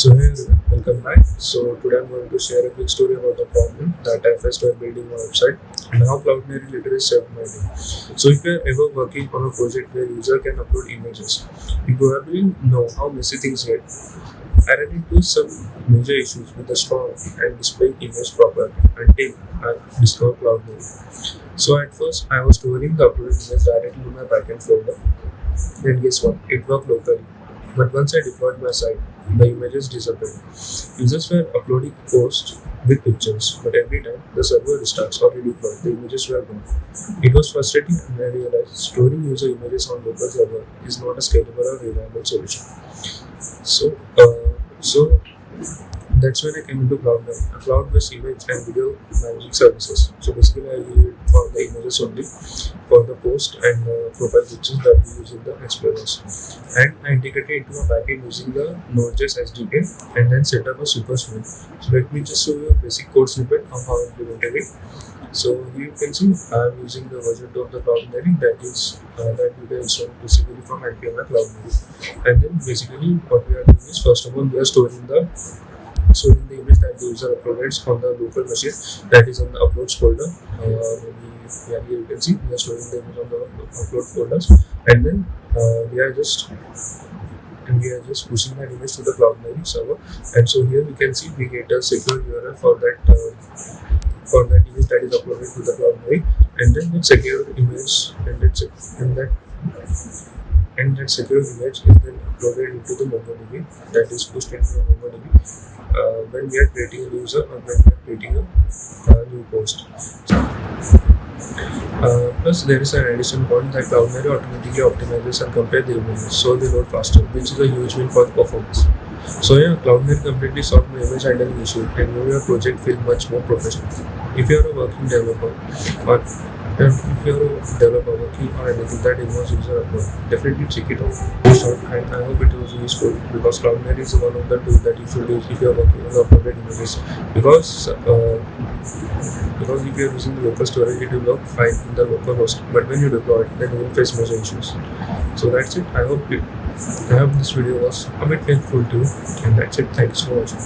So hey everyone, welcome back. So today I'm going to share a quick story about the problem that I faced while building my website and how Cloudinary literally saved my day. So if you're ever working on a project where user can upload images, you probably know how messy things get. I ran into some major issues with the store and displaying image properly until I discovered Cloudinary. So at first I was storing the uploaded image directly in my backend folder, and guess what? It worked locally. But once I deployed my site, the images disappeared. Users were uploading posts with pictures, but every time the server restarts or redeployed, the images were gone. It was frustrating, and I realized storing user images on local server is not a scalable or reliable solution. So that's when I came into Cloudinary, a cloud-based image and video managing services. So basically, I use it for the images only, for the post and profile pictures that we use in the XPlayVerse. And I integrated into a backend using the Node.js SDK and then set up a super suite. So let me just show you a basic code snippet of how I implemented it. So here you can see I'm using the version 2 of the Cloudinary that you can install basically from npm Cloudinary. And then basically what we are doing is, first of all, we are storing the image that the user uploads on the local machine, that is on the uploads folder. Here you can see we are storing the image on the upload folders, and then we are just pushing that image to the Cloudinary server. And so here we can see we get a secure URL for that image that is uploaded to the Cloudinary, and then that secure image and that secure image is then uploaded into the MongoDB, that is pushed into the MongoDB when we are creating a user or when we are creating a new post. Plus, there is an addition point that Cloudinary automatically optimizes and compares the images so they load faster, which is a huge win for the performance. So yeah, Cloudinary completely solved my image handling issue and made your project feel much more professional. If you are a working developer or if you are a developer working on anything that involves user upload, definitely check it out. And I hope it was useful, because Cloudinary is one of the tools that you should use if you are working on the uploaded images. Because if you are using the local storage, it will work fine in the local host, but when you deploy it, then you will face major issues. So that's it. I hope this video was a bit helpful to you, and that's it. Thanks for watching.